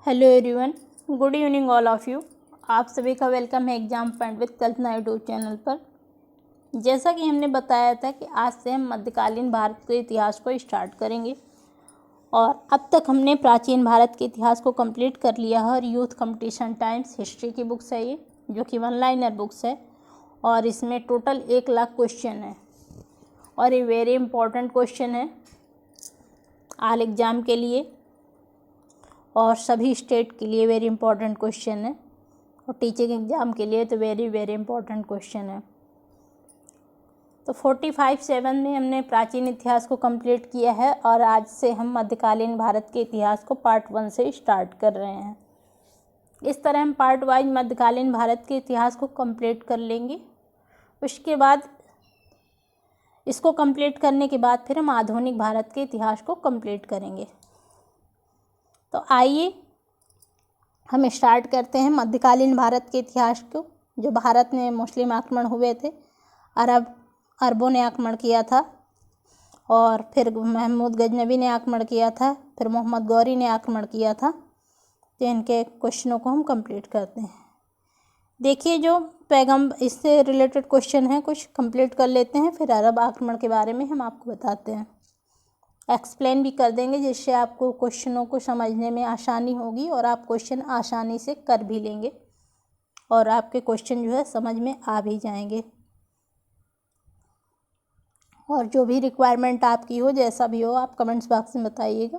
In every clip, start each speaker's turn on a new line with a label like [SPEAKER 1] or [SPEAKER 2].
[SPEAKER 1] Hello everyone, good evening all of you. आप सभी का वेलकम है exam point with Kalpana YouTube channel पर। जैसा कि हमने बताया था कि आज से हम मध्यकालीन भारत के इतिहास को स्टार्ट करेंगे और अब तक हमने प्राचीन भारत के इतिहास को कंप्लीट कर लिया है और यूथ कंपटीशन टाइम्स हिस्ट्री की बुक्स है ये, जो कि 1 लाइनर बुक्स है और इसमें टोटल 1 लाख क्वेश्चन है और ये वेरी इंपॉर्टेंट क्वेश्चन है ऑल एग्ज़ाम के लिए और सभी स्टेट के लिए वेरी इंपॉर्टेंट क्वेश्चन है और टीचिंग एग्ज़ाम के लिए तो वेरी वेरी इंपॉर्टेंट क्वेश्चन है। तो 45-7 में हमने प्राचीन इतिहास को कंप्लीट किया है और आज से हम मध्यकालीन भारत के इतिहास को पार्ट 1 से स्टार्ट कर रहे हैं। इस तरह हम पार्ट वाइज मध्यकालीन भारत के इतिहास को कंप्लीट कर लेंगे। उसके बाद इसको कंप्लीट करने के बाद फिर हम आधुनिक भारत के इतिहास को कंप्लीट करेंगे। तो आइए हम स्टार्ट करते हैं मध्यकालीन भारत के इतिहास को। जो भारत में मुस्लिम आक्रमण हुए थे, अरबों ने आक्रमण किया था और फिर महमूद गजनबी ने आक्रमण किया था, फिर मोहम्मद गौरी ने आक्रमण किया था। तो इनके क्वेश्चनों को हम कंप्लीट करते हैं। देखिए, जो पैगंबर इससे रिलेटेड क्वेश्चन हैं कुछ कंप्लीट कर लेते हैं, फिर अरब आक्रमण के बारे में हम आपको बताते हैं, एक्सप्लेन भी कर देंगे, जिससे आपको क्वेश्चनों को समझने में आसानी होगी और आप क्वेश्चन आसानी से कर भी लेंगे और आपके क्वेश्चन जो है समझ में आ भी जाएंगे। और जो भी रिक्वायरमेंट आपकी हो, जैसा भी हो, आप कमेंट्स बॉक्स में बताइएगा।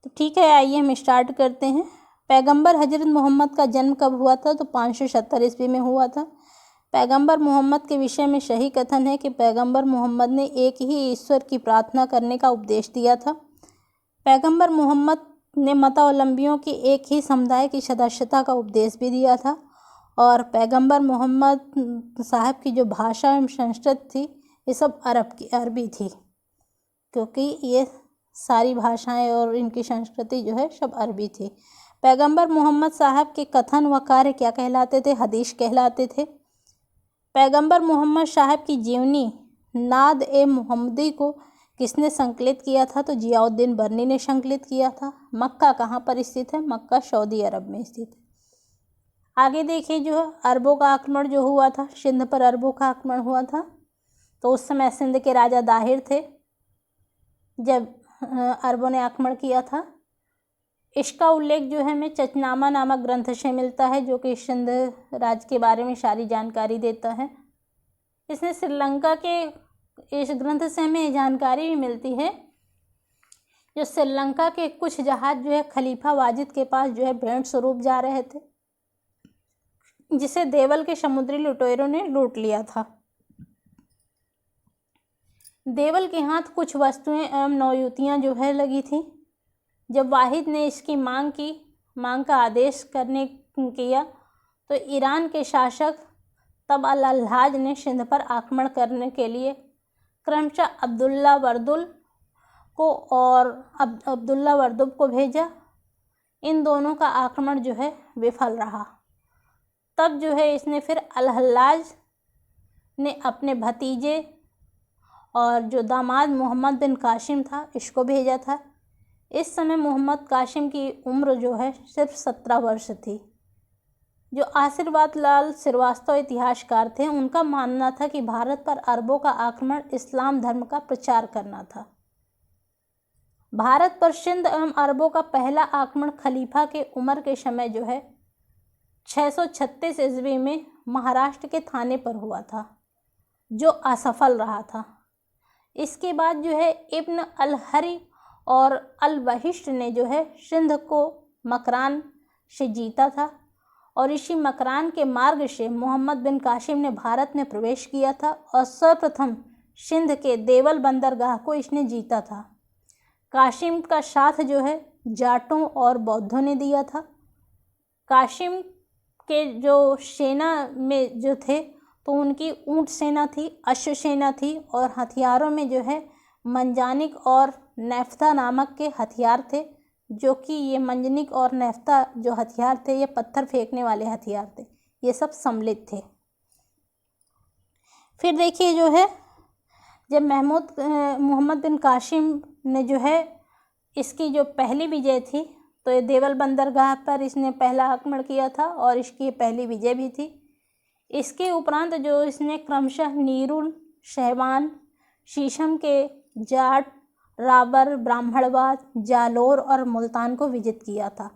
[SPEAKER 1] तो ठीक है, आइए हम स्टार्ट करते हैं। पैगंबर हजरत मोहम्मद का जन्म कब हुआ था? तो 570 ईस्वी में हुआ था। पैगंबर मोहम्मद के विषय में सही कथन है कि पैगंबर मोहम्मद ने एक ही ईश्वर की प्रार्थना करने का उपदेश दिया था। पैगंबर मोहम्मद ने मतावलंबियों की एक ही समुदाय की सदस्यता का उपदेश भी दिया था और पैगंबर मोहम्मद साहब की जो भाषा एवं संस्कृति थी, ये सब अरबी थी, क्योंकि ये सारी भाषाएं और इनकी संस्कृति जो है सब अरबी थी। पैगंबर मोहम्मद साहब के कथन व कार्य क्या कहलाते थे? हदीस कहलाते थे। पैगंबर मोहम्मद साहब की जीवनी नाद ए मोहम्मदी को किसने संकलित किया था? तो जियाउद्दीन बर्नी ने संकलित किया था। मक्का कहाँ पर स्थित है? मक्का सऊदी अरब में स्थित है। आगे देखिए, जो अरबों का आक्रमण जो हुआ था, सिंध पर अरबों का आक्रमण हुआ था। तो उस समय सिंध के राजा दाहिर थे जब अरबों ने आक्रमण किया था। इसका उल्लेख जो है हमें चचनामा नामक ग्रंथ से मिलता है, जो कि सिंध राज्य के बारे में सारी जानकारी देता है। इसने श्रीलंका के इस ग्रंथ से हमें जानकारी भी मिलती है, जो श्रीलंका के कुछ जहाज जो है खलीफा वाजिद के पास जो है भेंट स्वरूप जा रहे थे, जिसे देवल के समुद्री लुटेरों ने लूट लिया था। देवल के हाथ कुछ वस्तुएं एवं नौयुतियाँ जो है लगी थी। जब वाहिद ने इसकी मांग का आदेश किया तो ईरान के शासक तब अल-हल्लाज ने सिंध पर आक्रमण करने के लिए क्रमशः अब्दुल्ला वर्दुल को और अब्दुल्ला वर्दुब को भेजा। इन दोनों का आक्रमण जो है विफल रहा। तब जो है इसने फिर अल-हल्लाज ने अपने भतीजे और जो दामाद मोहम्मद बिन कासिम था, इसको भेजा था। इस समय मोहम्मद कासिम की उम्र जो है सिर्फ 17 वर्ष थी। जो आशीर्वाद लाल श्रीवास्तव इतिहासकार थे, उनका मानना था कि भारत पर अरबों का आक्रमण इस्लाम धर्म का प्रचार करना था। भारत पर सिंध एवं अरबों का पहला आक्रमण खलीफा के उमर के समय जो है 636 ईस्वी में महाराष्ट्र के थाने पर हुआ था, जो असफल रहा था। इसके बाद जो है इब्न अल-हरी और अल-वहिश ने जो है सिंध को मकरान से जीता था और इसी मकरान के मार्ग से मोहम्मद बिन कासिम ने भारत में प्रवेश किया था और सर्वप्रथम सिंध के देवल बंदरगाह को इसने जीता था। कासिम का साथ जो है जाटों और बौद्धों ने दिया था। कासिम के जो सेना में जो थे, तो उनकी ऊंट सेना थी, अश्व सेना थी और हथियारों में जो है मंजानिक और नेफ्ता नामक के हथियार थे, जो कि ये मंजनिक और नेफ्ता जो हथियार थे, ये पत्थर फेंकने वाले हथियार थे, ये सब सम्मिलित थे। फिर देखिए, जो है जब मोहम्मद बिन कासिम ने जो है इसकी जो पहली विजय थी, तो ये देवल बंदरगाह पर इसने पहला आक्रमण किया था और इसकी ये पहली विजय भी थी। इसके उपरांत जो इसने क्रमशः नीरून, शहवान, शीशम के जाट, राबर, ब्राह्मणबाद, जालोर और मुल्तान को विजित किया था।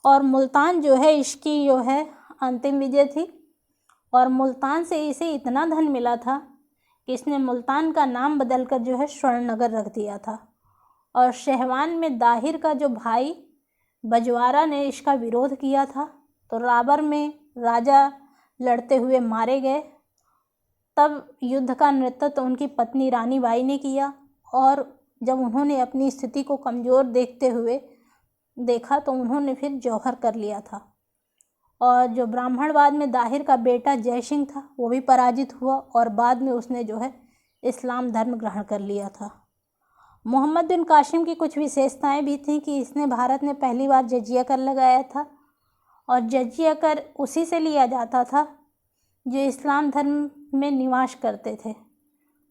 [SPEAKER 1] और मुल्तान जो है इसकी जो है अंतिम विजय थी। और मुल्तान से इसे इतना धन मिला था कि इसने मुल्तान का नाम बदलकर जो है स्वर्णनगर रख दिया था। और शहवान में दाहिर का जो भाई बजवारा ने इसका विरोध किया था, तो राबर में राजा लड़ते हुए मारे गए। तब युद्ध का नेतृत्व उनकी पत्नी रानी बाई ने किया और जब उन्होंने अपनी स्थिति को कमज़ोर देखते हुए देखा तो उन्होंने फिर जौहर कर लिया था। और जो ब्राह्मणवाद में दाहिर का बेटा जय सिंह था वो भी पराजित हुआ और बाद में उसने जो है इस्लाम धर्म ग्रहण कर लिया था। मोहम्मद बिन कासिम की कुछ विशेषताएं भी थीं कि इसने भारत में पहली बार जजिया कर लगाया था और जजिया कर उसी से लिया जाता था जो इस्लाम धर्म में निवास करते थे।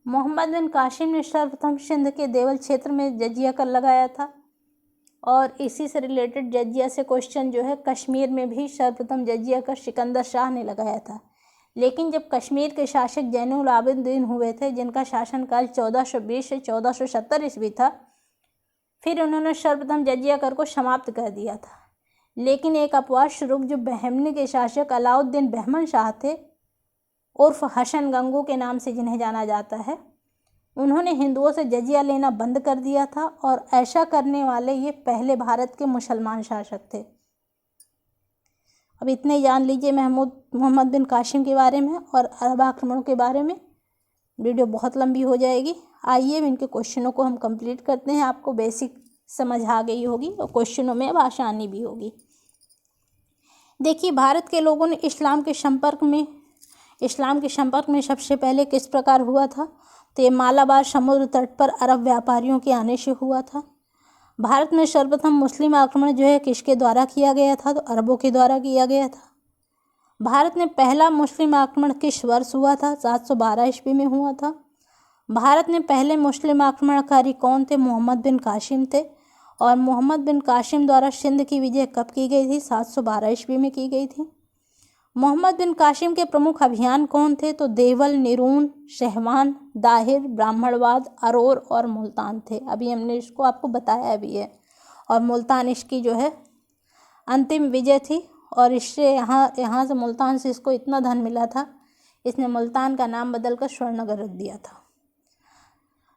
[SPEAKER 1] मोहम्मद बिन कासिम ने सर्वप्रथम सिंध के देवल क्षेत्र में जजिया कर लगाया था और इसी से रिलेटेड जजिया से क्वेश्चन जो है कश्मीर में भी सर्वप्रथम जजिया कर सिकंदर शाह ने लगाया था। लेकिन जब कश्मीर के शासक जैनुल आबिदीन हुए थे जिनका शासनकाल 1420 से 1470 ईस्वी था, फिर उन्होंने सर्वप्रथम जजिया कर को समाप्त कर दिया था। लेकिन एक अपवाद स्वरूप जो बहमनी के शासक अलाउद्दीन बहमन शाह थे उर्फ हसन गंगू के नाम से जिन्हें जाना जाता है, उन्होंने हिंदुओं से जजिया लेना बंद कर दिया था और ऐसा करने वाले ये पहले भारत के मुसलमान शासक थे। अब इतने जान लीजिए मोहम्मद बिन कासिम के बारे में और अरब आक्रमणों के बारे में। वीडियो बहुत लंबी हो जाएगी। आइए इनके क्वेश्चनों को हम कंप्लीट करते हैं। आपको बेसिक समझ आ गई होगी और क्वेश्चनों में अब आसानी भी होगी। देखिए, भारत के लोगों ने इस्लाम के संपर्क में सबसे पहले किस प्रकार हुआ था, तो ये मालाबार समुद्र तट पर अरब व्यापारियों के आने से हुआ था। भारत में सर्वप्रथम मुस्लिम आक्रमण जो है किसके द्वारा किया गया था, तो अरबों के द्वारा किया गया था। भारत में पहला मुस्लिम आक्रमण किस वर्ष हुआ था, 712 ईस्वी में हुआ था। भारत में पहले मुस्लिम आक्रमणकारी कौन थे, मोहम्मद बिन कासिम थे। और मोहम्मद बिन कासिम द्वारा सिंध की विजय कब की गई थी, 712 ईस्वी में की गई थी। मोहम्मद बिन कासिम के प्रमुख अभियान कौन थे, तो देवल, नीरून, शहवान, दाहिर, ब्राह्मणवाद, अरोर और मुल्तान थे। अभी हमने इसको आपको बताया भी है। और मुल्तान इसकी जो है अंतिम विजय थी और इससे यहाँ से मुल्तान से इसको इतना धन मिला था, इसने मुल्तान का नाम बदलकर स्वर्णनगर रख दिया था।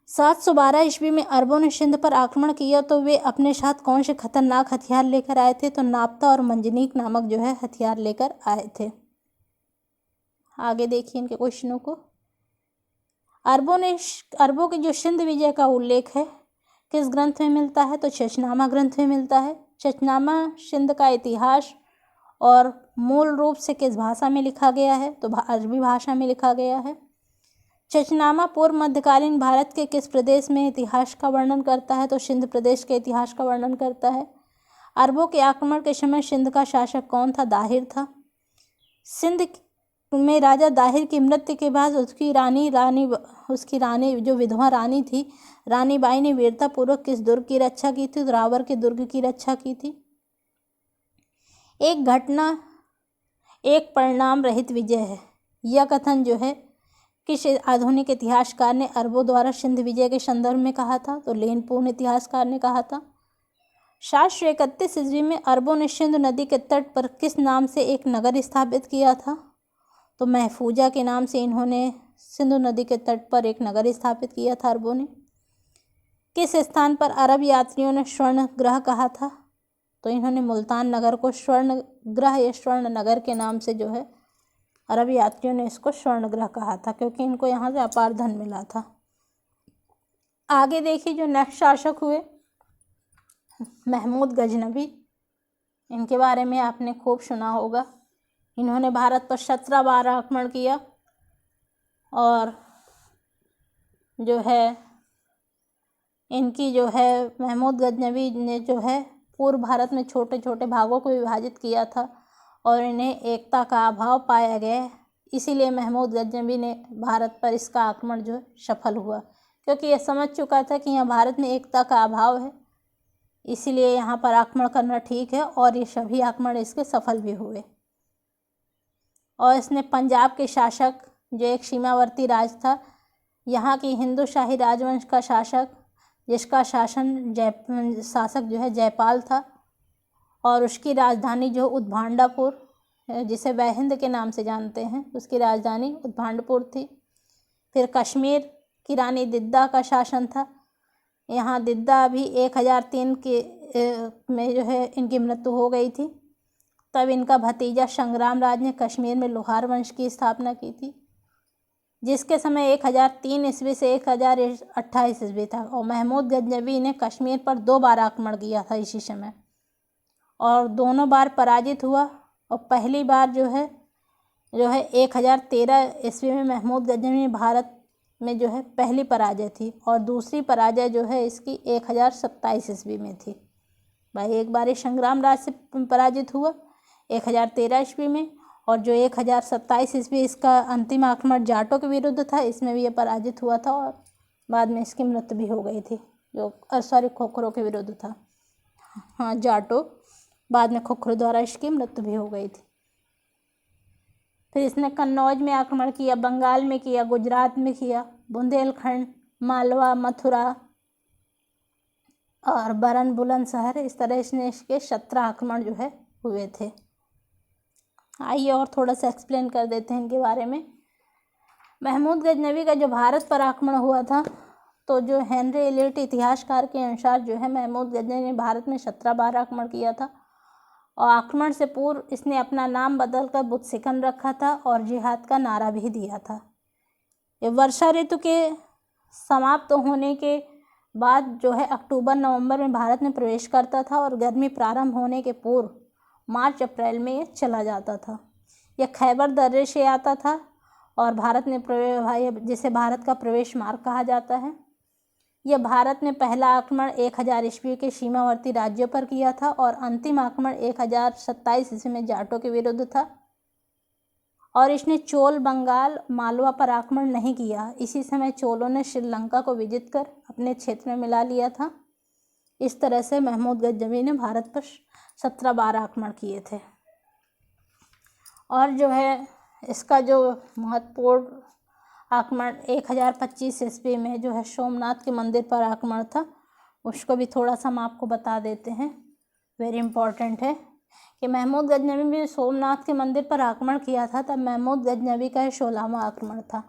[SPEAKER 1] 712 ईस्वी में अरबों ने सिंध पर आक्रमण किया तो वे अपने साथ कौन से खतरनाक हथियार लेकर आए थे, तो नाप्ता और मंजनीक नामक जो है हथियार लेकर आए थे। आगे देखिए इनके क्वेश्चनों को। अरबों की जो सिंध विजय का उल्लेख है किस ग्रंथ में मिलता है, तो चचनामा ग्रंथ में मिलता है। चचनामा सिंध का इतिहास और मूल रूप से किस भाषा में लिखा गया है, तो अरबी भाषा में लिखा गया है। चचनामा पूर्व मध्यकालीन भारत के किस प्रदेश में इतिहास का वर्णन करता है, तो सिंध प्रदेश के इतिहास का वर्णन करता है। अरबों के आक्रमण के समय सिंध का शासक कौन था, दाहिर था। सिंध में राजा दाहिर की मृत्यु के बाद उसकी रानी जो विधवा रानी थी, रानी बाई ने वीरतापूर्वक किस दुर्ग की रक्षा की थी, तो रावर के दुर्ग की रक्षा की थी। एक घटना एक परिणाम रहित विजय है, यह कथन जो है किस आधुनिक इतिहासकार ने अरबों द्वारा सिंध विजय के संदर्भ में कहा था, तो लेनपूर्ण इतिहासकार ने कहा था। 731 ईस्वी में अरबों ने सिंध नदी के तट पर किस नाम से एक नगर स्थापित किया था, तो महफूजा के नाम से इन्होंने सिंधु नदी के तट पर एक नगर स्थापित किया था अरबों ने। किस स्थान पर अरब यात्रियों ने स्वर्ण ग्रह कहा था, तो इन्होंने मुल्तान नगर को स्वर्ण ग्रह या स्वर्ण नगर के नाम से जो है अरब यात्रियों ने इसको स्वर्ण ग्रह कहा था, क्योंकि इनको यहाँ से अपार धन मिला था। आगे देखिए जो नेक्स्ट शासक हुए महमूद गजनवी, इनके बारे में आपने खूब सुना होगा। इन्होंने भारत पर 17 बार आक्रमण किया और जो है इनकी जो है महमूद गजनवी ने जो है पूर्व भारत में छोटे छोटे भागों को विभाजित किया था और इन्हें एकता का अभाव पाया गया, इसीलिए महमूद गजनवी ने भारत पर इसका आक्रमण जो सफल हुआ, क्योंकि यह समझ चुका था कि यहाँ भारत में एकता का अभाव है, इसीलिए यहाँ पर आक्रमण करना ठीक है, और ये सभी आक्रमण इसके सफल भी हुए। और इसने पंजाब के शासक, जो एक सीमावर्ती राज था, यहाँ की हिंदू शाही राजवंश का शासक, जिसका शासक जो है जयपाल था, और उसकी राजधानी जो उद्भांडापुर, जिसे वह हिंद के नाम से जानते हैं, उसकी राजधानी उद्भांडपुर थी। फिर कश्मीर की रानी दिद्दा का शासन था। यहाँ दिद्दा भी 1003 में जो है इनकी मृत्यु हो गई थी। तब इनका भतीजा संग्राम राज ने कश्मीर में लोहार वंश की स्थापना की थी, जिसके समय 1003 ईस्वी से 1028 ईस्वी था। और महमूद गजनवी ने कश्मीर पर 2 बार आक्रमण किया था इसी समय, और दोनों बार पराजित हुआ। और पहली बार जो है 1013 ईस्वी में महमूद गजनवी भारत में जो है पहली पराजय थी, और दूसरी पराजय जो है इसकी 1027 ईस्वी में थी। भाई एक बार संग्राम राज से पराजित हुआ 1013 ईस्वी में, और जो 1027 ईस्वी इसका अंतिम आक्रमण जाटों के विरुद्ध था, इसमें भी ये पराजित हुआ था, और बाद में इसकी मृत्यु भी हो गई थी, जो खोखरों के विरुद्ध था। हाँ, जाटों, बाद में खोखरों द्वारा इसकी मृत्यु भी हो गई थी। फिर इसने कन्नौज में आक्रमण किया, बंगाल में किया, गुजरात में किया, बुंदेलखंड, मालवा, मथुरा और बरन बुलंदशहर, इस तरह इसके 17 आक्रमण जो है हुए थे। आइए और थोड़ा सा एक्सप्लेन कर देते हैं इनके बारे में। महमूद गजनवी का जो भारत पर आक्रमण हुआ था, तो जो हेनरी एलियट इतिहासकार के अनुसार जो है महमूद गजनवी ने भारत में 17 बार आक्रमण किया था, और आक्रमण से पूर्व इसने अपना नाम बदलकर बुतसिकन रखा था और जिहाद का नारा भी दिया था। ये वर्षा ऋतु के समाप्त होने के बाद जो है अक्टूबर-नवंबर में भारत में प्रवेश करता था, और गर्मी प्रारंभ होने के पूर्व मार्च-अप्रैल में ये चला जाता था। यह खैबर दर्रे से आता था, और भारत में जिसे भारत का प्रवेश मार्ग कहा जाता है। यह भारत में पहला आक्रमण 1000 ईस्वी के सीमावर्ती राज्यों पर किया था, और अंतिम आक्रमण 1027 ईस्वी में जाटों के विरुद्ध था। और इसने चोल, बंगाल, मालवा पर आक्रमण नहीं किया। इसी समय चोलों ने श्रीलंका को विजित कर अपने क्षेत्र में मिला लिया था। इस तरह से महमूद गजनवी ने भारत पर 17 बार आक्रमण किए थे। और जो है इसका जो महत्वपूर्ण आक्रमण 1025 ईस्वी में जो है सोमनाथ के मंदिर पर आक्रमण था, उसको भी थोड़ा सा हम आपको बता देते हैं। वेरी इम्पॉर्टेंट है कि महमूद गजनवी भी सोमनाथ के मंदिर पर आक्रमण किया था, तब महमूद गजनवी का 16वां आक्रमण था।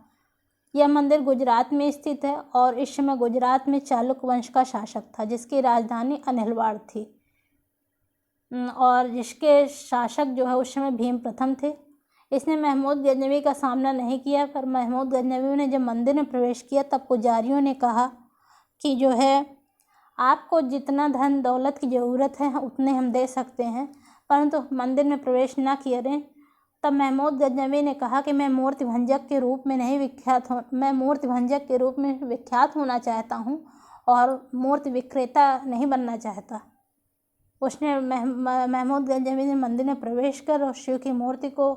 [SPEAKER 1] यह मंदिर गुजरात में स्थित है, और इस समय गुजरात में चालुक वंश का शासक था, जिसकी राजधानी अनिलवाड़ थी, और जिसके शासक जो है उस समय भीम प्रथम थे। इसने महमूद गजनवी का सामना नहीं किया, पर महमूद गजनवी ने जब मंदिर में प्रवेश किया तब पुजारियों ने कहा कि जो है आपको जितना धन दौलत की ज़रूरत है उतने हम दे सकते हैं, परंतु मंदिर में प्रवेश ना करें। तब महमूद गजनवी ने कहा कि मैं मूर्ति भंजक के रूप में विख्यात होना चाहता हूँ, और मूर्ति विक्रेता नहीं बनना चाहता। उसने महमूद गजनवी ने मंदिर में प्रवेश कर और शिव की मूर्ति को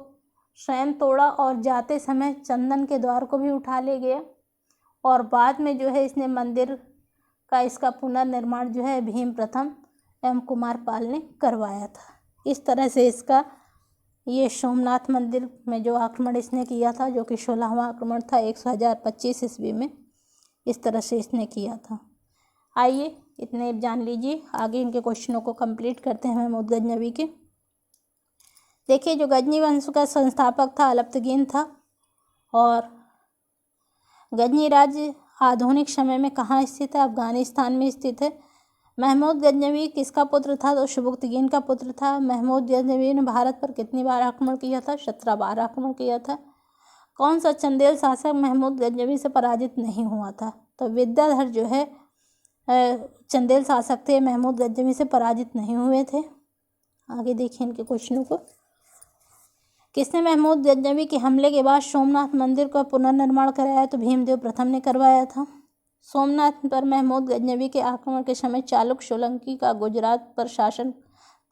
[SPEAKER 1] स्वयं तोड़ा, और जाते समय चंदन के द्वार को भी उठा ले गया। और बाद में जो है इसने मंदिर का इसका पुनर्निर्माण जो है भीम प्रथम एवं कुमारपाल ने करवाया था। इस तरह से इसका ये सोमनाथ मंदिर में जो आक्रमण इसने किया था, जो कि 16वां आक्रमण था 1025 ईस्वी में, इस तरह से इसने किया था। आइए इतने जान लीजिए, आगे इनके क्वेश्चनों को कंप्लीट करते हैं महमूद गजनवी के। देखिए, जो गजनी वंश का संस्थापक था अलप्तगीन था, और गजनी राज्य आधुनिक समय में कहाँ स्थित है? अफगानिस्तान में स्थित है। महमूद गजनवी किसका पुत्र था? तो सुबुक्तगीन का पुत्र था। महमूद गजनवी ने भारत पर कितनी बार आक्रमण किया था? 17 बार आक्रमण किया था। कौन सा चंदेल शासक महमूद गजनवी से पराजित नहीं हुआ था? तो विद्याधर जो है चंदेल शासक थे, महमूद गजनवी से पराजित नहीं हुए थे। आगे देखिए इनके क्वेश्चनों को। किसने महमूद गजनवी के हमले के बाद सोमनाथ मंदिर का पुनर्निर्माण कराया? तो भीमदेव प्रथम ने करवाया था। सोमनाथ पर महमूद गजनवी के आक्रमण के समय चालुक सोलंकी का गुजरात पर शासन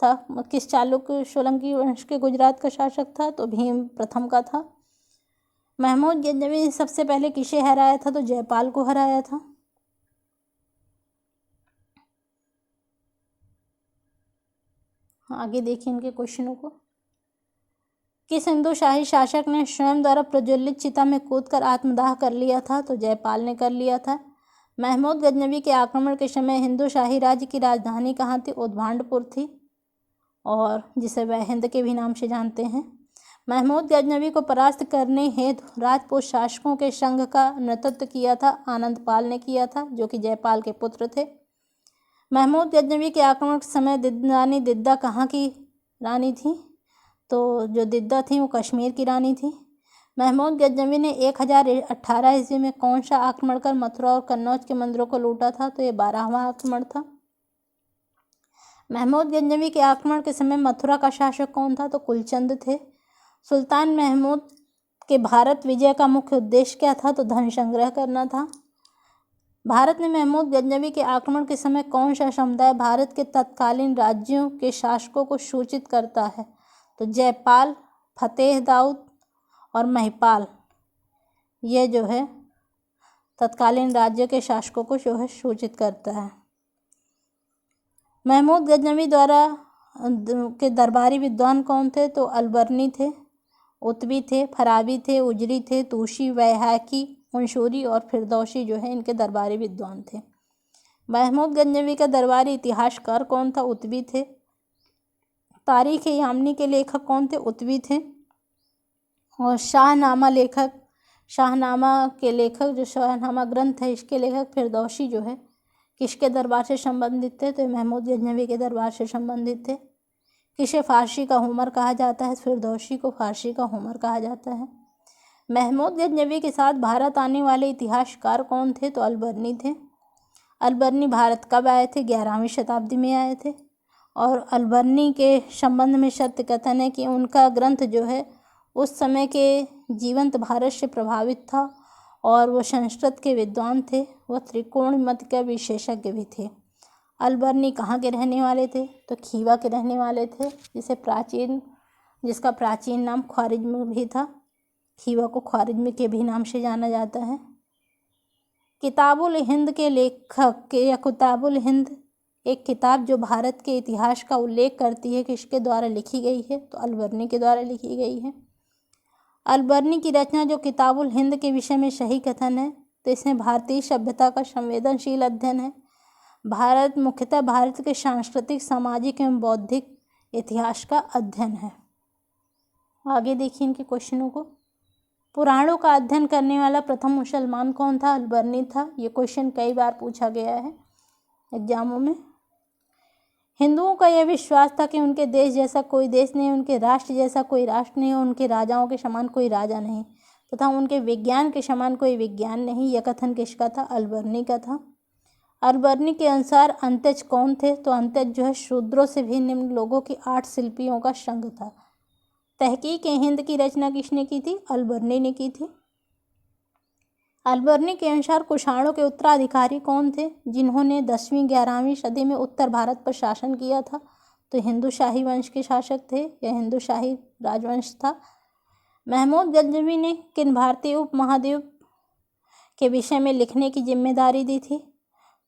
[SPEAKER 1] था। किस चालुक सोलंकी वंश के गुजरात का शासक था? तो भीम प्रथम का था। महमूद गजनवी ने सबसे पहले किसे हराया था? तो जयपाल को हराया था। आगे देखिए इनके क्वेश्चनों को। किस हिंदू शाही शासक ने स्वयं द्वारा प्रज्वलित चिता में कूदकर आत्मदाह कर लिया था? तो जयपाल ने कर लिया था। महमूद गजनवी के आक्रमण के समय हिंदू शाही राज्य की राजधानी कहाँ थी? उद्भांडपुर थी, और जिसे वह हिंद के भी नाम से जानते हैं। महमूद गजनवी को परास्त करने हेतु राजपूत शासकों के संघ का नेतृत्व किया था आनंदपाल ने किया था, जो कि जयपाल के पुत्र थे। महमूद गजनवी के आक्रमण के समय रानी दिद्दा कहाँ की रानी थी? तो जो दिद्दा थी वो कश्मीर की रानी थी। महमूद गजनवी ने 1018 ईस्वी में कौन सा आक्रमण कर मथुरा और कन्नौज के मंदिरों को लूटा था? तो ये 12वां आक्रमण था। महमूद गजनवी के आक्रमण के समय मथुरा का शासक कौन था? तो कुलचंद थे। सुल्तान महमूद के भारत विजय का मुख्य उद्देश्य क्या था? तो धन संग्रह करना था। भारत ने महमूद गजनवी के आक्रमण के समय कौन सा समुदाय भारत के तत्कालीन राज्यों के शासकों को सूचित करता है? तो जयपाल, फतेह दाऊद और महिपाल, ये जो है तत्कालीन राज्य के शासकों को जो है सूचित करता है। महमूद गजनवी द्वारा के दरबारी विद्वान कौन थे? तो अलबर्नी थे, उत्बी थे, फराबी थे, उजरी थे, तूशी, वैहाकी, मंशूरी और फिरदौसी जो है इनके दरबारी विद्वान थे। महमूद गजनवी का दरबारी इतिहासकार कौन था? उत्बी थे। तारीख यामनी के लेखक कौन थे? उत्बी थे। और शाहनामा के लेखक जो शाहनामा ग्रंथ है इसके लेखक फिरदौसी जो है किसके दरबार से संबंधित थे? तो महमूद गजनवी के दरबार से संबंधित थे। किसे फारसी का होमर कहा जाता है? फिरदौसी को फारसी का होमर कहा जाता है। महमूद गजनवी के साथ भारत आने वाले इतिहासकार कौन थे? तो अलबर्नी थे। अलबर्नी भारत कब आए थे? 11वीं शताब्दी में आए थे। और अलबर्नी के संबंध में सत्य कथन है कि उनका ग्रंथ जो है उस समय के जीवंत भारत से प्रभावित था, और वो संस्कृत के विद्वान थे। वह त्रिकोण मत के विशेषज्ञ भी थे। अलबर्नी कहाँ के रहने वाले थे? तो खीवा के रहने वाले थे, जिसका प्राचीन नाम ख्वारिज्म भी था। खीवा को ख्वारिज्म के भी नाम से जाना जाता है। किताबुल हिंद के लेखक या किताबुल हिंद एक किताब जो भारत के इतिहास का उल्लेख करती है किसके द्वारा लिखी गई है? तो अलबर्नी के द्वारा लिखी गई है। अलबर्नी की रचना जो किताबुल हिंद के विषय में सही कथन है, तो इसमें भारतीय सभ्यता का संवेदनशील अध्ययन है। मुख्यतः भारत के सांस्कृतिक, सामाजिक एवं बौद्धिक इतिहास का अध्ययन है। आगे देखिए इनके क्वेश्चनों को। पुराणों का अध्ययन करने वाला प्रथम मुसलमान कौन था? अलबर्नी था। ये क्वेश्चन कई बार पूछा गया है एग्जामों में। हिंदुओं का यह विश्वास था कि उनके देश जैसा कोई देश नहीं, उनके राष्ट्र जैसा कोई राष्ट्र नहीं, उनके राजाओं के समान कोई राजा नहीं, तथा उनके विज्ञान के समान कोई विज्ञान नहीं। यह कथन किसका था? अलबर्नी का था। अलबर्नी के अनुसार अंत्यज कौन थे? तो अंत्यज जो है शूद्रों से भी निम्न लोगों की 8 शिल्पियों का संघ था। तहकीक हिंद की रचना किसने की थी? अलबर्नी ने की थी। अलबर्नी के अनुसार कुषाणों के उत्तराधिकारी कौन थे जिन्होंने 10वीं 11वीं सदी में उत्तर भारत पर शासन किया था? तो हिंदू शाही वंश के शासक थे, यह हिंदू शाही राजवंश था। महमूद गजनवी ने किन भारतीय उपमहाद्वीप के विषय में लिखने की जिम्मेदारी दी थी?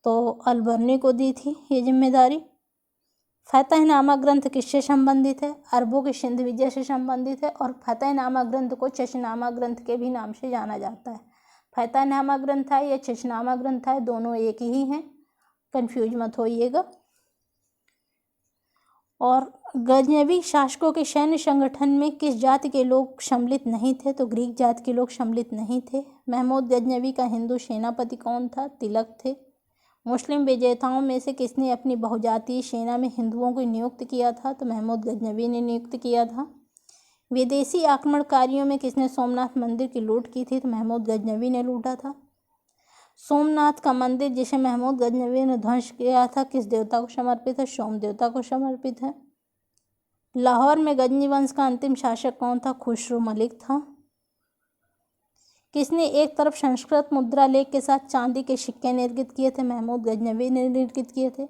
[SPEAKER 1] तो अलबर्नी को दी थी ये जिम्मेदारी। फतहनामा ग्रंथ किससे संबंधित है? अरबों के सिंध विजय से संबंधित है, और फतहनामा ग्रंथ को चशनामा ग्रंथ के भी नाम से जाना जाता है। फतहनामा ग्रंथ है या चशनामा ग्रंथ है, दोनों एक ही हैं, कंफ्यूज मत होइएगा। और गजनवी शासकों के सैन्य संगठन में किस जाति के लोग सम्मिलित नहीं थे? तो ग्रीक जाति के लोग सम्मिलित नहीं थे। महमूद गजनवी का हिंदू सेनापति कौन था? तिलक थे। मुस्लिम विजेताओं में से किसने अपनी बहुजातीय सेना में हिंदुओं को नियुक्त किया था? तो महमूद गजनवी ने नियुक्त किया था। विदेशी आक्रमणकारियों में किसने सोमनाथ मंदिर की लूट की थी? तो महमूद गजनवी ने लूटा था। सोमनाथ का मंदिर जिसे महमूद गजनवी ने ध्वंस किया था किस देवता को समर्पित है? सोम देवता को समर्पित है। लाहौर में गजनी वंश का अंतिम शासक कौन था? खुसरो मलिक था। किसने एक तरफ संस्कृत मुद्रा लेख के साथ चांदी के सिक्के निर्मित किए थे? महमूद गजनवी ने निर्मित किए थे।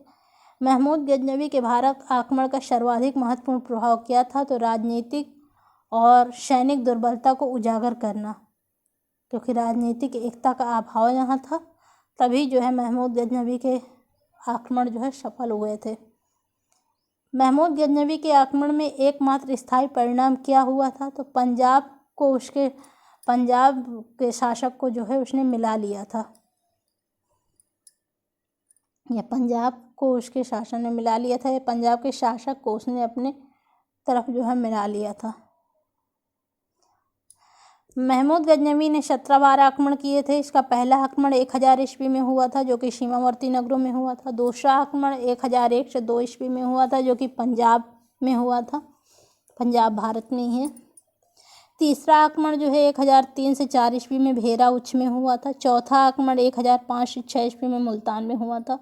[SPEAKER 1] महमूद गजनवी के भारत आक्रमण का सर्वाधिक महत्वपूर्ण प्रभाव क्या था? तो राजनीतिक और सैनिक दुर्बलता को उजागर करना, क्योंकि राजनीतिक एकता का अभाव यहाँ था, तभी जो है महमूद गजनवी के आक्रमण जो है सफल हुए थे। महमूद गजनवी के आक्रमण में एकमात्र स्थायी परिणाम क्या हुआ था? तो पंजाब के शासक को जो है उसने मिला लिया था, या पंजाब को उसके शासन में मिला लिया था, या पंजाब के शासक को उसने अपने तरफ जो है मिला लिया था। महमूद गजनवी ने 17 बार आक्रमण किए थे। इसका पहला आक्रमण 1000 ईस्वी में हुआ था, जो कि सीमावर्ती नगरों में हुआ था। दूसरा आक्रमण 1001 से 2 ईस्वी में हुआ था, जो कि पंजाब में हुआ था, पंजाब भारत में ही है। तीसरा आक्रमण जो है 1003 से 4 ईस्वी में भेरा उच्च में हुआ था। चौथा आक्रमण 1005 से 6 ईस्वी में मुल्तान में हुआ था।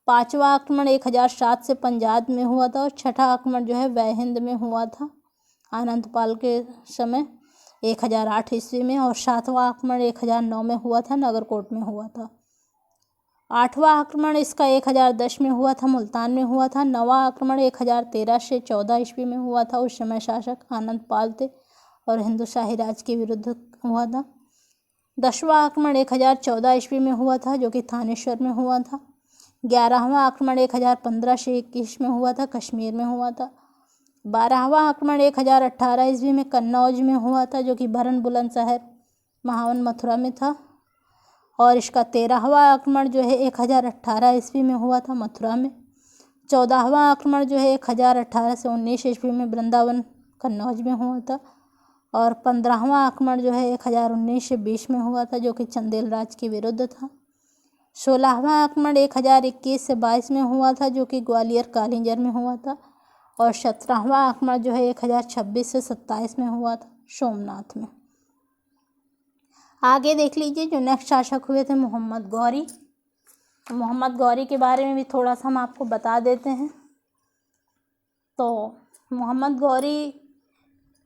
[SPEAKER 1] पांचवा आक्रमण 1007 से पंजाब में हुआ था, और छठा आक्रमण जो है वह हिंद में हुआ था आनंदपाल के समय 1008 ईस्वी में, और सातवां आक्रमण 1009 में हुआ था, नगरकोट में हुआ था। आठवां आक्रमण इसका 1010 में हुआ था, मुल्तान में हुआ था। नवां आक्रमण 1013 से 14 ईस्वी में हुआ था। उस समय शासक आनंदपाल थे और हिंदू शाही राज के विरुद्ध हुआ था। 10वां आक्रमण 1014 ईस्वी में हुआ था, जो कि थानेश्वर में हुआ था। 11वां आक्रमण 1015 से 21 में हुआ था, कश्मीर में हुआ था। 12वां आक्रमण 1018 ईस्वी में कन्नौज में हुआ था, जो कि भरन बुलंदशहर, महावन, मथुरा में था। और इसका 13वां आक्रमण जो है 1018 ईस्वी में हुआ था, मथुरा में। 14वां आक्रमण जो है 1018 से 19 ईस्वी में वृंदावन, कन्नौज में हुआ था। और 15वां आक्रमण जो है 1019 से 20 में हुआ था, जो कि चंदेल राज के विरुद्ध था। 16वां आक्रमण 1021 से 22 में हुआ था, जो कि ग्वालियर, कालिंजर में हुआ था। और 17वां आक्रमण जो है 1026 से 27 में हुआ था, सोमनाथ में। आगे देख लीजिए, जो नेक्स्ट शासक हुए थे मोहम्मद गौरी। मोहम्मद गौरी के बारे में भी थोड़ा सा हम आपको बता देते हैं। तो मोहम्मद गौरी,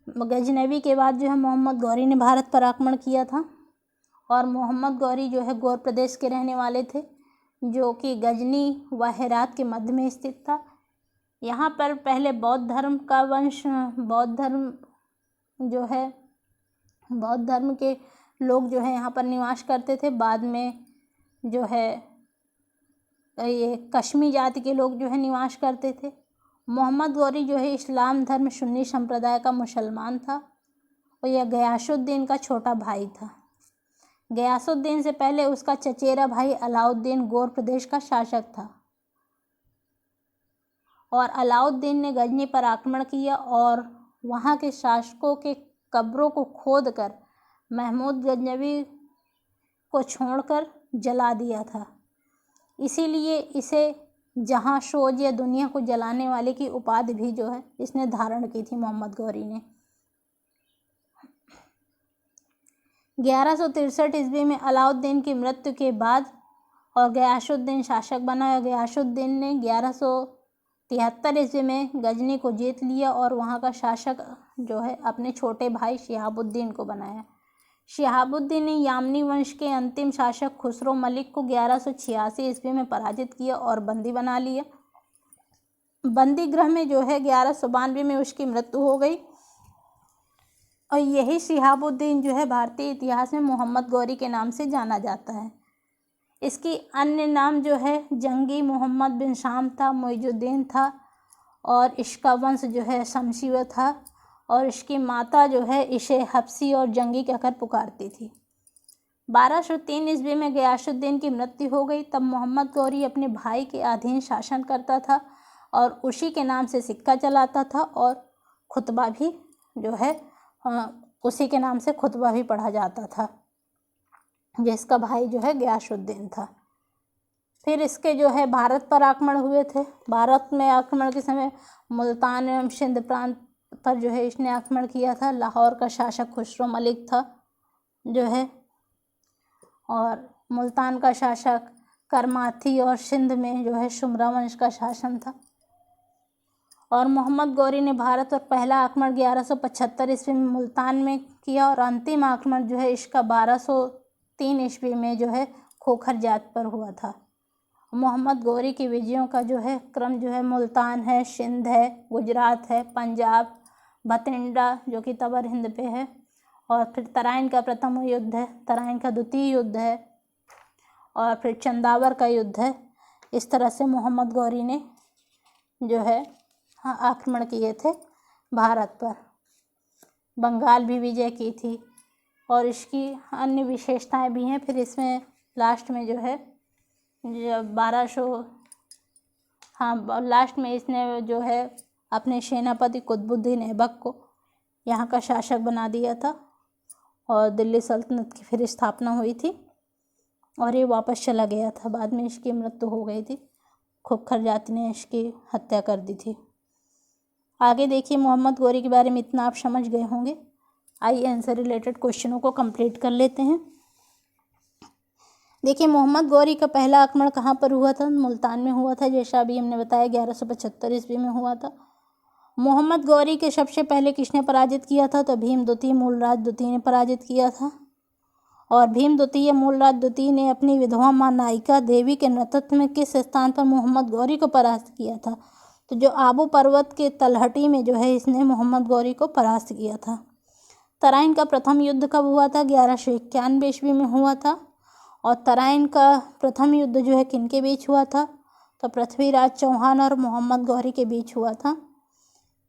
[SPEAKER 1] गजनवी के बाद जो है मोहम्मद गौरी ने भारत पर आक्रमण किया था। और मोहम्मद गौरी जो है गौर प्रदेश के रहने वाले थे, जो कि गजनी व हेरात के मध्य में स्थित था। यहाँ पर पहले बौद्ध धर्म का वंश, बौद्ध धर्म के लोग जो है यहाँ पर निवास करते थे। बाद में जो है ये कश्मीरी जाति के लोग जो है निवास करते थे। मोहम्मद गौरी जो है इस्लाम धर्म सुन्नी संप्रदाय का मुसलमान था, और यह गयासुद्दीन का छोटा भाई था। गयासुद्दीन से पहले उसका चचेरा भाई अलाउद्दीन गौर प्रदेश का शासक था, और अलाउद्दीन ने गजनी पर आक्रमण किया और वहाँ के शासकों के कब्रों को खोदकर महमूद गजनवी को छोड़कर जला दिया था। इसीलिए इसे जहाँ सोज या दुनिया को जलाने वाले की उपाधि भी जो है इसने धारण की थी मोहम्मद गौरी ने। 1163 ईस्वी में अलाउद्दीन की मृत्यु के बाद और गयासुद्दीन शासक बना। और गयासुद्दीन ने 1173 ईस्वी में गजनी को जीत लिया और वहाँ का शासक जो है अपने छोटे भाई शिहाबुद्दीन को बनाया। शिहाबुद्दीन ने यामनी वंश के अंतिम शासक खुसरो मलिक को 1186 ईस्वी में पराजित किया और बंदी बना लिया। बंदी गृह में जो है 1192 में उसकी मृत्यु हो गई। और यही शिहाबुद्दीन जो है भारतीय इतिहास में मोहम्मद गौरी के नाम से जाना जाता है। इसकी अन्य नाम जो है जंगी मोहम्मद बिन शाम था, मुइजुद्दीन था, और इसका वंश जो है शमशीवर था, और इसकी माता जो है इसे हफ्सी और जंगी कहकर पुकारती थी। 1203 ईस्वी में गयासुद्दीन की मृत्यु हो गई। तब मोहम्मद गौरी अपने भाई के अधीन शासन करता था और उसी के नाम से सिक्का चलाता था, और खुतबा भी जो है उसी के नाम से खुतबा भी पढ़ा जाता था, जिसका भाई जो है गयासुद्दीन था। फिर इसके जो है भारत पर आक्रमण हुए थे। भारत में आक्रमण के समय मुल्तान एवं सिंध प्रांत पर जो है इसने आक्रमण किया था। लाहौर का शासक खुसरो मलिक था जो है, और मुल्तान का शासक करमाथी, और सिंध में जो है शुमरा वंश का शासन था। और मोहम्मद गौरी ने भारत पर पहला आक्रमण 1175 ईस्वी में मुल्तान में किया, और अंतिम आक्रमण जो है इसका 1203 ईस्वी में जो है खोखर जात पर हुआ था। मोहम्मद गौरी की विजयों का जो है क्रम जो है मुल्तान है, सिंध है, गुजरात है, पंजाब, भतिंडा जो कि तबर हिंद पे है, और फिर तराइन का प्रथम युद्ध है, तराइन का द्वितीय युद्ध है, और फिर चंदावर का युद्ध है। इस तरह से मोहम्मद गौरी ने जो है आक्रमण किए थे भारत पर। बंगाल भी विजय की थी और इसकी अन्य विशेषताएं भी हैं। फिर इसमें लास्ट में जो है जब 1200 लास्ट में इसने जो है अपने सेनापति कुतुबुद्दीन ऐबक को यहाँ का शासक बना दिया था और दिल्ली सल्तनत की फिर स्थापना हुई थी और ये वापस चला गया था। बाद में इसकी मृत्यु हो गई थी, खोखर जाति ने इसकी हत्या कर दी थी। आगे देखिए, मोहम्मद गौरी के बारे में इतना आप समझ गए होंगे। आइए इनसे रिलेटेड क्वेश्चनों को कंप्लीट कर लेते हैं। देखिए, मोहम्मद गौरी का पहला आक्रमण कहाँ पर हुआ था? मुल्तान में हुआ था, जैसा अभी हमने बताया 1175 ईस्वी में हुआ था। मोहम्मद गौरी के सबसे पहले किसने पराजित किया था? तो भीम द्वितीय मूलराज द्वितीय ने पराजित किया था। और भीम द्वितीय मूलराज द्वितीय ने अपनी विधवा माँ नायिका देवी के नेतृत्व में किस स्थान पर मोहम्मद गौरी को परास्त किया था? तो जो आबू पर्वत के तलहटी में जो है इसने मोहम्मद गौरी को परास्त किया था। तराइन का प्रथम युद्ध कब हुआ था? 1191 ईस्वी में हुआ था। और तराइन का प्रथम युद्ध जो है किनके बीच हुआ था? तो पृथ्वीराज चौहान और मोहम्मद गौरी के बीच हुआ था।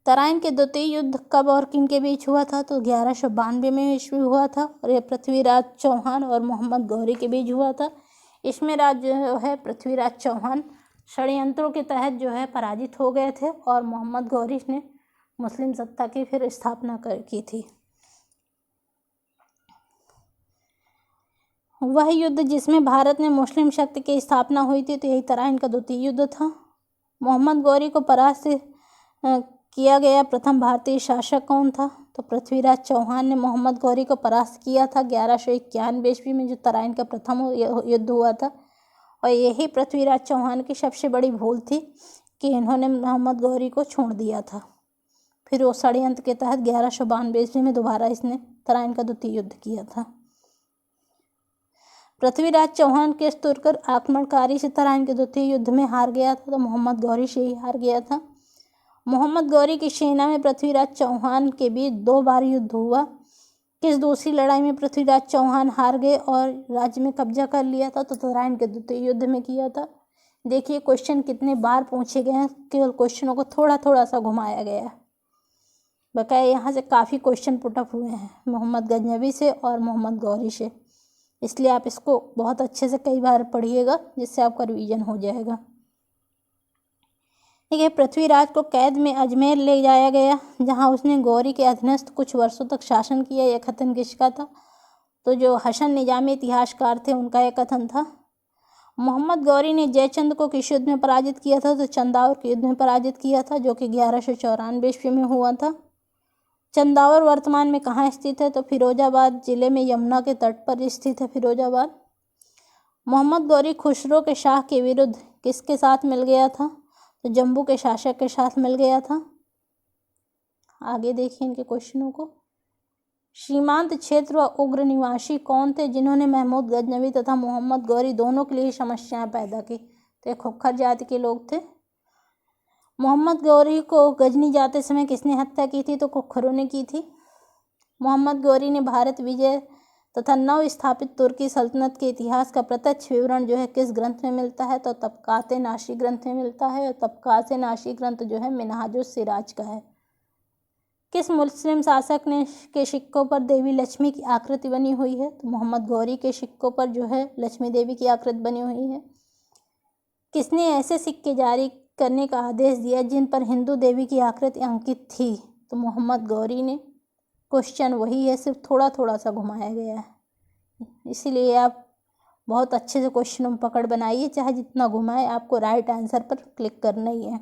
[SPEAKER 1] तराइन के द्वितीय युद्ध कब और किनके बीच हुआ था? तो 1192 में ईस्वी हुआ था और ये पृथ्वीराज चौहान और मोहम्मद गौरी के बीच हुआ था। इसमें राज जो है पृथ्वीराज चौहान षड्यंत्रों के तहत जो है पराजित हो गए थे और मोहम्मद गौरी ने मुस्लिम सत्ता की फिर स्थापना की थी। वह युद्ध जिसमें भारत में मुस्लिम शक्ति की स्थापना हुई थी, तो यही तराइन का द्वितीय युद्ध था। मोहम्मद गौरी को परास्त किया गया प्रथम भारतीय शासक कौन था? तो पृथ्वीराज चौहान ने मोहम्मद गौरी को परास्त किया था 1191 ईस्वी में, जो तराइन का प्रथम युद्ध हुआ था। और यही पृथ्वीराज चौहान की सबसे बड़ी भूल थी कि इन्होंने मोहम्मद गौरी को छोड़ दिया था। फिर वो षड्यंत्र के तहत 1192 ईस्वी में दोबारा इसने तराइन का द्वितीय युद्ध किया था। पृथ्वीराज चौहान के तुर्क आक्रमणकारी से तराइन के द्वितीय युद्ध में हार गया था, तो मोहम्मद गौरी से ही हार गया था। मोहम्मद गौरी की सेना में पृथ्वीराज चौहान के बीच 2 बार युद्ध हुआ। किस दूसरी लड़ाई में पृथ्वीराज चौहान हार गए और राज्य में कब्जा कर लिया था? तो तराइन के द्वितीय युद्ध में किया था। देखिए क्वेश्चन कितने बार पूछे गए हैं, केवल क्वेश्चनों को थोड़ा थोड़ा सा घुमाया गया है। बकाया यहाँ से काफ़ी क्वेश्चन पुटअप हुए हैं मोहम्मद गजनवी से और मोहम्मद गौरी से, इसलिए आप इसको बहुत अच्छे से कई बार पढ़िएगा जिससे आपका रिवीजन हो जाएगा। ठीक है, पृथ्वीराज को कैद में अजमेर ले जाया गया, जहां उसने गौरी के अधीनस्थ कुछ वर्षों तक शासन किया। यह कथन किसका था? तो जो हसन निजामी इतिहासकार थे उनका यह कथन था। मोहम्मद गौरी ने जयचंद को किस युद्ध में पराजित किया था? तो चंदावर के युद्ध में पराजित किया था, जो कि 1194 ईस्वी में हुआ था। चंदावर वर्तमान में कहाँ स्थित है? तो फिरोजाबाद जिले में यमुना के तट पर स्थित है फिरोजाबाद। मोहम्मद गौरी खुसरो के शाह के विरुद्ध किसके साथ मिल गया था? तो जम्मू के शासक के साथ मिल गया था। आगे देखिए इनके क्वेश्चनों को। सीमांत क्षेत्र व उग्र निवासी कौन थे जिन्होंने महमूद गजनवी तथा मोहम्मद गौरी दोनों के लिए समस्याएं पैदा की? तो ये खोखर जाति के लोग थे। मोहम्मद गौरी को गजनी जाते समय किसने हत्या की थी? तो खोखरों ने की थी। मोहम्मद गौरी ने भारत विजय तथा नव स्थापित तुर्की सल्तनत के इतिहास का प्रत्यक्ष विवरण जो है किस ग्रंथ में मिलता है? तो तबकात नाशी ग्रंथ में मिलता है। और तबकात नाशी ग्रंथ जो है मिनहाजुस सिराज का है। किस मुस्लिम शासक ने के सिक्कों पर देवी लक्ष्मी की आकृति बनी हुई है? तो मोहम्मद गौरी के सिक्कों पर जो है लक्ष्मी देवी की आकृति बनी हुई है। किसने ऐसे सिक्के जारी करने का आदेश दिया जिन पर हिंदू देवी की आकृति अंकित थी? तो मोहम्मद गौरी ने। क्वेश्चन वही है, सिर्फ थोड़ा थोड़ा सा घुमाया गया है, इसीलिए आप बहुत अच्छे से क्वेश्चन में पकड़ बनाइए, चाहे जितना घुमाए आपको राइट आंसर पर क्लिक करना ही है।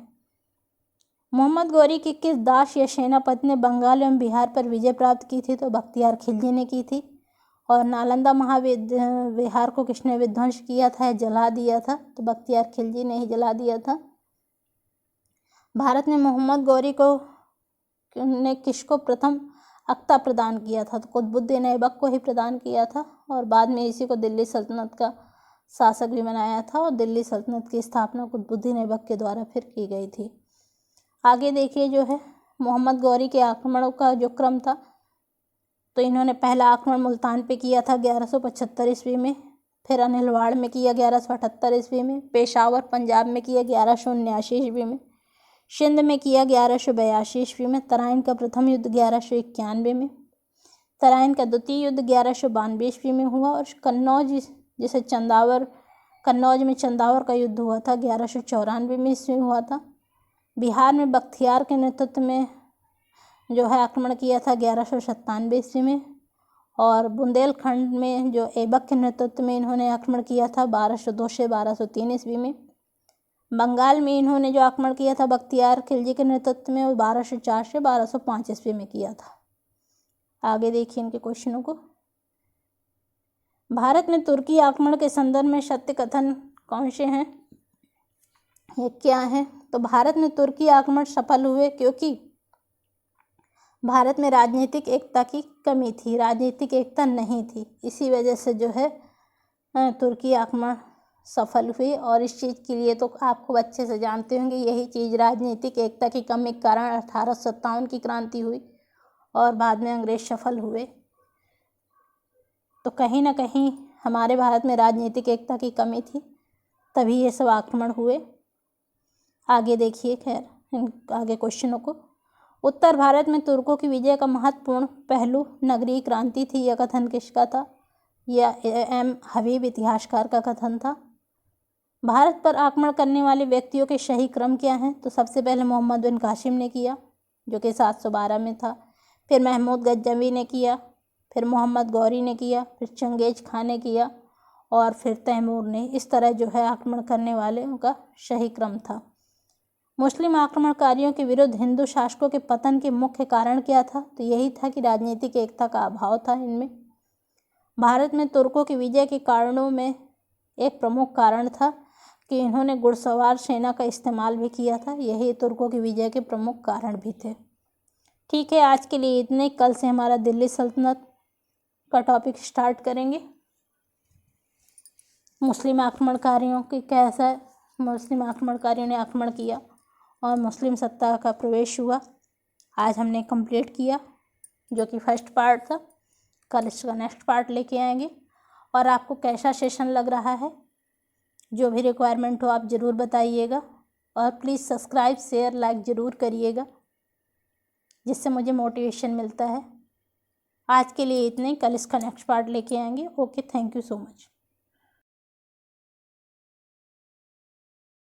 [SPEAKER 1] मोहम्मद गौरी की किस दास या सेनापति ने बंगाल एवं बिहार पर विजय प्राप्त की थी? तो बख्तियार खिलजी ने की थी। और नालंदा महाविहार को किसने विध्वंस किया था, जला दिया था? तो बख्तियार खिलजी ने ही जला दिया था। भारत ने मोहम्मद गौरी को ने किसको प्रथम अख्ता प्रदान किया था? तो कुतुबुद्दीन ऐबक को ही प्रदान किया था और बाद में इसी को दिल्ली सल्तनत का शासक भी बनाया था और दिल्ली सल्तनत की स्थापना कुतुबुद्दीन ऐबक के द्वारा फिर की गई थी। आगे देखिए जो है मोहम्मद गौरी के आक्रमणों का जो क्रम था, तो इन्होंने पहला आक्रमण मुल्तान पे किया था 1175 ईस्वी में, फिर अनिलवाड़ में किया 1178 ईस्वी में, पेशावर पंजाब में किया 1179 ईस्वी में, सिंध में किया 1182 ईस्वी में। तराइन का प्रथम युद्ध 1191 में। तराइन का द्वितीय युद्ध 1192 ईस्वी में हुआ। और कन्नौज में चंदावर का युद्ध हुआ था 1194 में ईस्वी में हुआ था। बिहार में बख्तियार के नेतृत्व में जो है आक्रमण किया था 1197 ईस्वी में। और बुंदेलखंड में जो ऐबक के नेतृत्व में इन्होंने आक्रमण किया था 1202 से 1203 ईस्वी में। बंगाल में इन्होंने जो आक्रमण किया था बख्तियार खिलजी के नेतृत्व में वो 1204 से 1205 ईस्वी में किया था। आगे देखिए इनके क्वेश्चनों को। भारत में तुर्की आक्रमण के संदर्भ में सत्य कथन कौन से हैं, ये क्या है? तो भारत में तुर्की आक्रमण सफल हुए क्योंकि भारत में राजनीतिक एकता की कमी थी, राजनीतिक एकता नहीं थी। इसी वजह से जो है तुर्की आक्रमण सफल हुई। और इस चीज़ के लिए तो आप खूब अच्छे से जानते होंगे, यही चीज़ राजनीतिक एकता की कमी के कारण 1857 की क्रांति हुई और बाद में अंग्रेज सफल हुए। तो कहीं ना कहीं हमारे भारत में राजनीतिक एकता की कमी थी, तभी ये सब आक्रमण हुए। आगे देखिए खैर आगे क्वेश्चनों को। उत्तर भारत में तुर्कों की विजय का महत्वपूर्ण पहलू नगरीय क्रांति थी, यह कथन किसका था? यह एम हबीब इतिहासकार का कथन था। भारत पर आक्रमण करने वाले व्यक्तियों के सही क्रम क्या हैं? तो सबसे पहले मोहम्मद बिन कासिम ने किया जो कि 712 में था। फिर महमूद गजनवी ने किया, फिर मोहम्मद गौरी ने किया, फिर चंगेज खां ने किया और फिर तैमूर ने। इस तरह जो है आक्रमण करने वाले उनका सही क्रम था। मुस्लिम आक्रमणकारियों के विरुद्ध हिंदू शासकों के पतन के मुख्य कारण क्या था? तो यही था कि राजनीतिक एकता का अभाव था इनमें। भारत में तुर्कों की विजय के कारणों में एक प्रमुख कारण था कि इन्होंने घुड़सवार सेना का इस्तेमाल भी किया था, यही तुर्कों की विजय के प्रमुख कारण भी थे। ठीक है, आज के लिए इतने। कल से हमारा दिल्ली सल्तनत का टॉपिक स्टार्ट करेंगे। मुस्लिम आक्रमणकारियों की कैसा मुस्लिम आक्रमणकारियों ने आक्रमण किया और मुस्लिम सत्ता का प्रवेश हुआ, आज हमने कंप्लीट किया जो कि फर्स्ट पार्ट था। कल इसका नेक्स्ट पार्ट लेके आएंगे। और आपको कैसा सेशन लग रहा है, जो भी रिक्वायरमेंट हो आप ज़रूर बताइएगा। और प्लीज़ सब्सक्राइब शेयर लाइक ज़रूर करिएगा, जिससे मुझे मोटिवेशन मिलता है। आज के लिए इतने, कल इसका नेक्स्ट पार्ट लेके आएंगे। Okay, thank you so much.